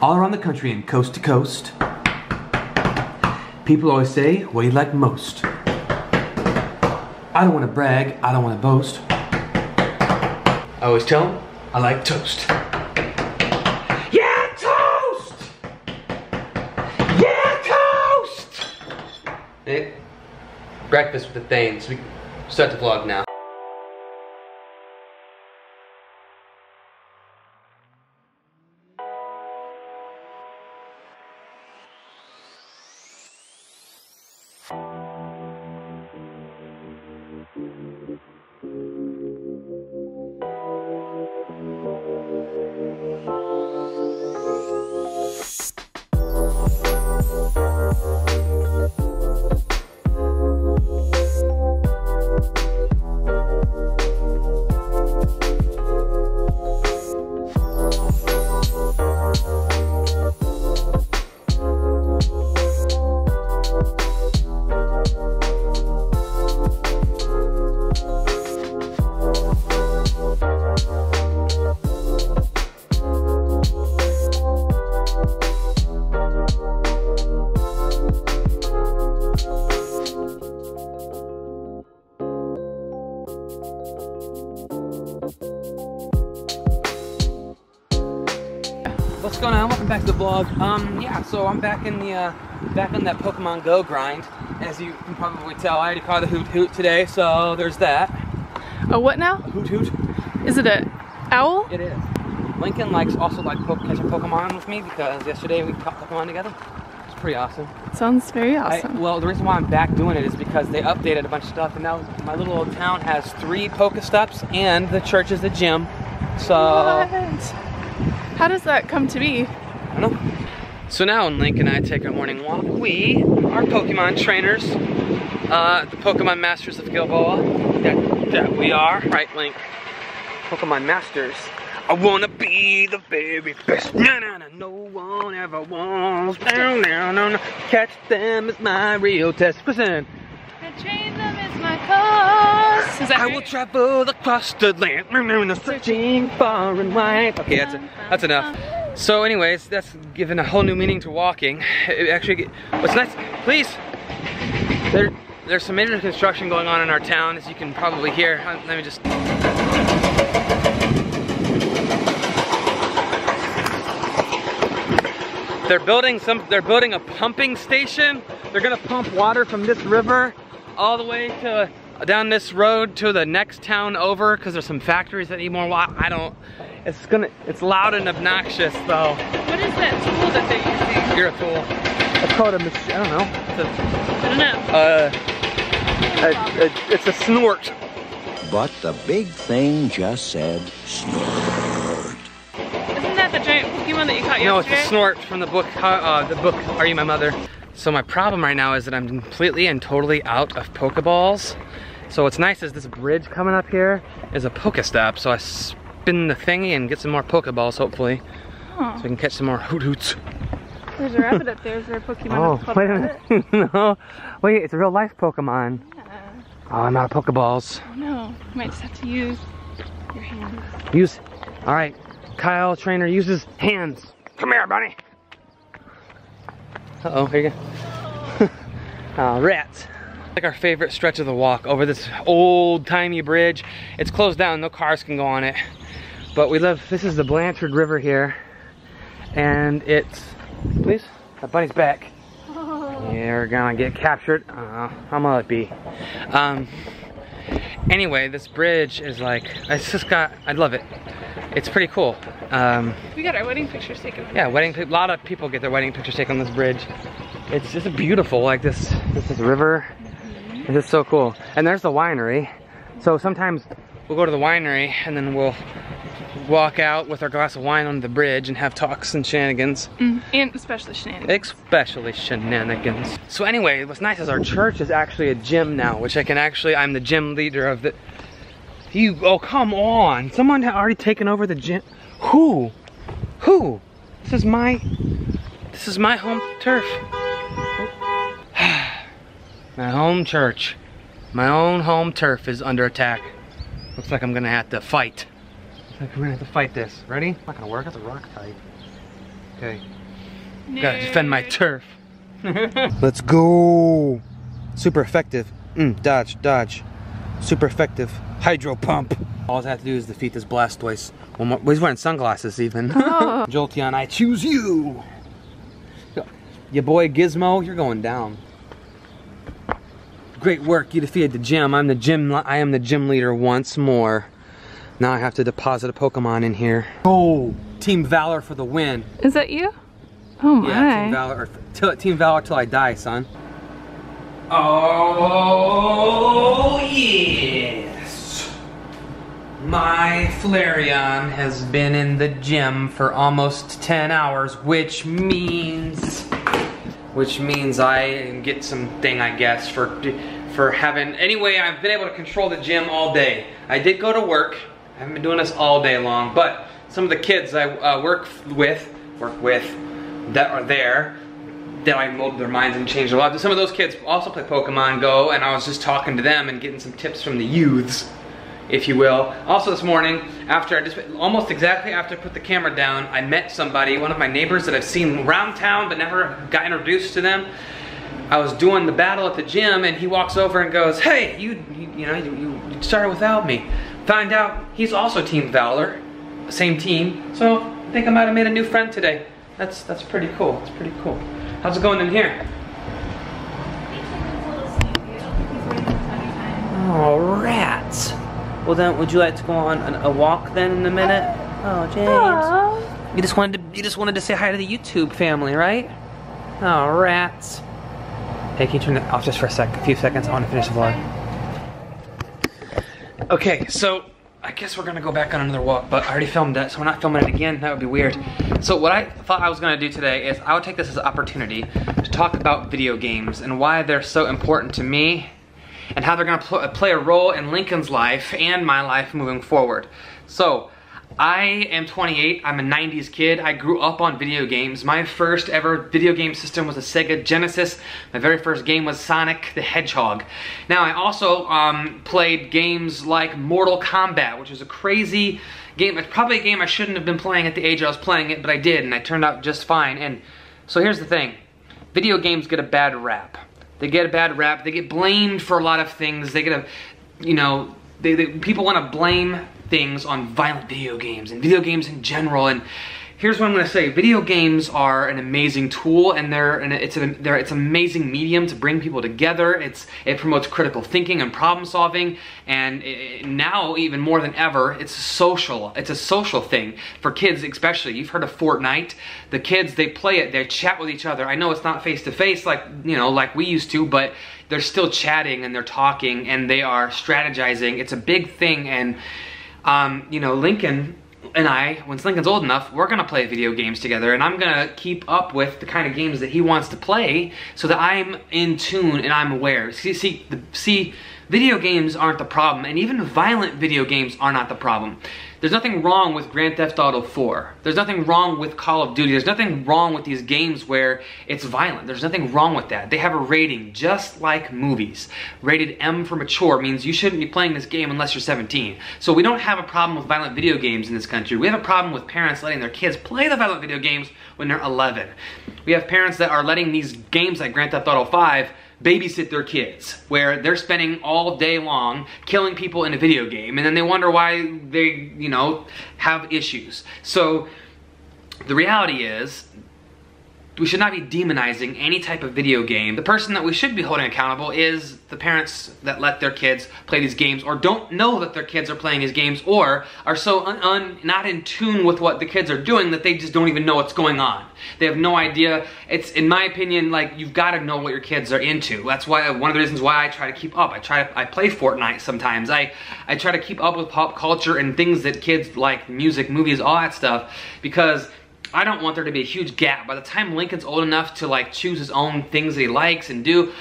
All around the country and coast to coast, people always say, what do you like most? I don't want to brag, I don't want to boast. I always tell them, I like toast. Yeah, toast! Yeah, toast! Hey, breakfast with the Thains. We can start the vlog now. What's going on? Welcome back to the vlog. Yeah, so I'm back in that Pokemon Go grind. As you can probably tell, I already caught the Hoot Hoot today, so there's that. A what now? A Hoot Hoot. Is it an owl? It is. Lincoln also likes catching Pokemon with me because yesterday we caught Pokemon together. It's pretty awesome. Sounds very awesome. Well, the reason why I'm back doing it is because they updated a bunch of stuff, and now my little old town has 3 Pokestops and the church is a gym. So. What? How does that come to be? I don't know. So now when Link and I take our morning walk, we are Pokemon trainers, the Pokemon Masters of Gilboa. That we are, right, Link? Pokemon Masters. I wanna be the very best. No one ever wants. No. Catch them is my real test. Listen. And train them is my cause. Is that I will travel across the land, searching far and wide. Okay, that's enough. So anyways, that's given a whole new meaning to walking. It actually, what's nice, please, there's some major construction going on in our town, as you can probably hear. Let me just. They're building a pumping station. They're gonna pump water from this river all the way to down this road to the next town over, because there's some factories that need more water. It's loud and obnoxious though. What is that tool that they're using? You're a fool. It's called a machine, I don't know. I don't know. It's a snort. But the big thing just said snort. Isn't that the giant Pokemon that you caught yesterday? No, it's a snort from the book Are You My Mother? So my problem right now is that I'm completely and totally out of Pokeballs. So what's nice is this bridge coming up here is a Pokestop. So I spin the thingy and get some more Pokeballs, hopefully. Oh. So we can catch some more Hoot Hoots. There's a rabbit up there. Is there a Pokemon called wait a minute. No. Wait, it's a real life Pokemon. Yeah. Oh, I'm out of Pokeballs. Oh no. You might just have to use your hands. Alright. Kyle, trainer, uses hands. Come here, buddy. Uh-oh, here you go. Oh, rats. Like our favorite stretch of the walk over this old-timey bridge. It's closed down, no cars can go on it. But this is the Blanchard River here. And it's, please, that bunny's back. Oh. Yeah, we're gonna get captured. I'm gonna let it be. Anyway, this bridge is like, I love it. It's pretty cool. We got our wedding pictures taken. Yeah, a lot of people get their wedding pictures taken on this bridge. It's just beautiful, like this river. It's just so cool. And there's the winery. So sometimes we'll go to the winery and then we'll walk out with our glass of wine on the bridge and have talks and shenanigans. And especially shenanigans. Especially shenanigans. So anyway, what's nice is our church is actually a gym now, which I'm the gym leader of the. Oh, come on. Someone had already taken over the gym. Who? This is my home turf. My home church. My own home turf is under attack. Looks like I'm gonna have to fight. Looks like I'm gonna have to fight this. Ready? Not gonna work, it's a rock type. Okay. Gotta defend my turf. Let's go. Super effective. Dodge, dodge. Super effective. Hydro pump. All I have to do is defeat this Blastoise. One more. Well, he's wearing sunglasses even. Oh. Jolteon, I choose you. Your boy Gizmo, you're going down. Great work, you defeated the gym. I am the gym leader once more. Now I have to deposit a Pokemon in here. Oh, Team Valor for the win. Is that you? Oh my. Yeah, Team Valor, Team Valor till I die, son. Oh yes. My Flareon has been in the gym for almost 10 hours, which means I get something, I guess, for having, anyway, I've been able to control the gym all day. I did go to work. I haven't been doing this all day long, but some of the kids I work with that are there, that I molded their minds and changed their lives. Some of those kids also play Pokemon Go, and I was just talking to them and getting some tips from the youths, if you will. Also this morning, almost exactly after I put the camera down, I met somebody, one of my neighbors that I've seen around town but never got introduced to them. I was doing the battle at the gym, and he walks over and goes, "Hey, you started without me." Find out he's also Team Valor, same team. So I think I might have made a new friend today. That's pretty cool. That's pretty cool. How's it going in here? Oh, rats. Well then, would you like to go on a walk then in a minute? Oh, James. Aww. You just wanted to say hi to the YouTube family, right? Oh, rats. Hey, can you turn it off just for a few seconds? I want to finish the vlog. Okay, so I guess we're gonna go back on another walk, but I already filmed that, so we're not filming it again. That would be weird. So what I thought I was gonna do today is I would take this as an opportunity to talk about video games and why they're so important to me and how they're gonna play a role in Lincoln's life and my life moving forward. So, I am 28, I'm a 90s kid. I grew up on video games. My first ever video game system was a Sega Genesis. My very first game was Sonic the Hedgehog. Now I also played games like Mortal Kombat, which is a crazy game. It's probably a game I shouldn't have been playing at the age I was playing it, but I did, and I turned out just fine. And so here's the thing. Video games get a bad rap. They get a bad rap. They get blamed for a lot of things. They get a, people want to blame things on violent video games and video games in general. And here's what I'm gonna say. Video games are an amazing tool, and it's an amazing medium to bring people together. It promotes critical thinking and problem solving, and now even more than ever, it's a social thing for kids especially. You've heard of Fortnite. The kids, they play it, they chat with each other. I know it's not face to face like we used to, but they're still chatting and they're talking and they are strategizing. It's a big thing, and Lincoln and I, once Lincoln's old enough, we're gonna play video games together, and I'm gonna keep up with the kind of games that he wants to play so that I'm in tune and I'm aware. See, video games aren't the problem, and even violent video games are not the problem. There's nothing wrong with Grand Theft Auto 4. There's nothing wrong with Call of Duty. There's nothing wrong with these games where it's violent. There's nothing wrong with that. They have a rating, just like movies. Rated M for mature means you shouldn't be playing this game unless you're 17. So we don't have a problem with violent video games in this country. We have a problem with parents letting their kids play the violent video games when they're 11. We have parents that are letting these games like Grand Theft Auto 5 babysit their kids, where they're spending all day long killing people in a video game, and then they wonder why they, have issues. So the reality is, we should not be demonizing any type of video game. The person that we should be holding accountable is the parents that let their kids play these games, or don't know that their kids are playing these games, or are so not in tune with what the kids are doing that they just don't even know what's going on. They have no idea. It's, in my opinion, like, you've got to know what your kids are into. That's why one of the reasons why I try to keep up. I play Fortnite sometimes. I try to keep up with pop culture and things that kids like, music, movies, all that stuff, because I don't want there to be a huge gap. By the time Lincoln's old enough to choose his own things that he likes and do,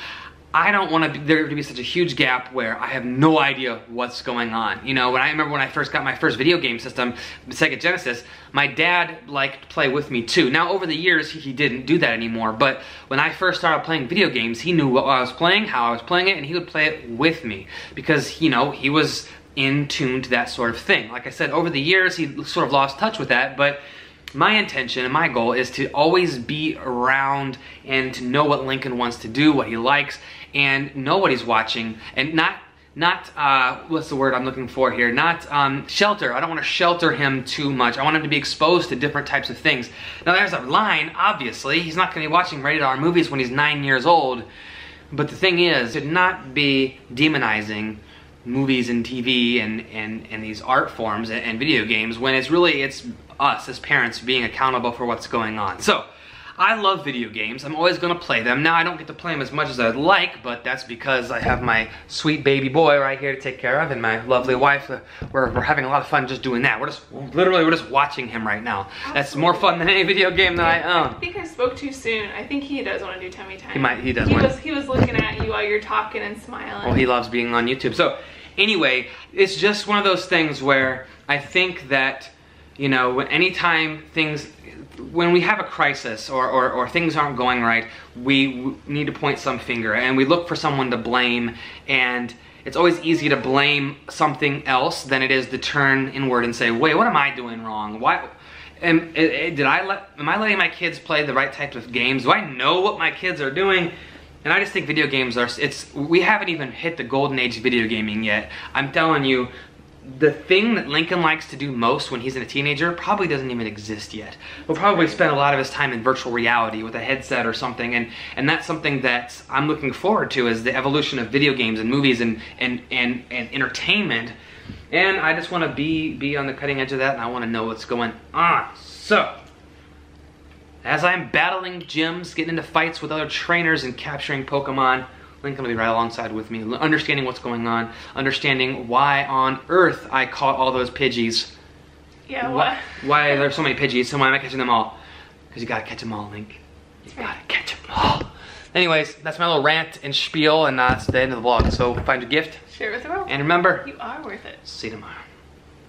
I don't want there to be such a huge gap where I have no idea what's going on. When I remember when I first got my first video game system, the Sega Genesis, my dad liked to play with me too. Now over the years, he didn't do that anymore, but when I first started playing video games, he knew what I was playing, how I was playing it, and he would play it with me because, he was in tune to that sort of thing. Like I said, over the years, he sort of lost touch with that, but my intention and my goal is to always be around and to know what Lincoln wants to do, what he likes, and know what he's watching, and not what's the word I'm looking for here? Not shelter. I don't want to shelter him too much. I want him to be exposed to different types of things. Now there's a line, obviously. He's not going to be watching rated R movies when he's 9 years old. But the thing is, to not be demonizing movies and TV and these art forms and video games when it's us as parents being accountable for what's going on. So, I love video games. I'm always gonna play them. Now I don't get to play them as much as I'd like, but that's because I have my sweet baby boy right here to take care of and my lovely wife. We're having a lot of fun just doing that. We're just watching him right now. Absolutely. That's more fun than any video game that I own. I think I spoke too soon. I think he does want to do tummy time. He does. He was looking at you while you're talking and smiling. Well, he loves being on YouTube. So anyway, it's just one of those things where I think that, you know, when we have a crisis or things aren't going right, we need to point some finger and we look for someone to blame, and it's always easy to blame something else than it is to turn inward and say, wait, what am I doing wrong? Why? Am I letting my kids play the right types of games? Do I know what my kids are doing? And I just think video games we haven't even hit the golden age of video gaming yet. I'm telling you, the thing that Lincoln likes to do most when he's a teenager probably doesn't even exist yet. He'll probably spend a lot of his time in virtual reality with a headset or something, and that's something that I'm looking forward to, is the evolution of video games and movies and entertainment. And I just want to be on the cutting edge of that, and I want to know what's going on. So, as I'm battling gyms, getting into fights with other trainers and capturing Pokemon, Lincoln will be right alongside with me, understanding what's going on, understanding why on earth I caught all those Pidgeys. Yeah, what? Why there's so many Pidgeys, so why am I catching them all? Because you gotta catch them all, Link. You gotta catch them all. Anyways, that's my little rant and spiel, and that's the end of the vlog. So find your gift. Share it with the world. And remember, you are worth it. See you tomorrow.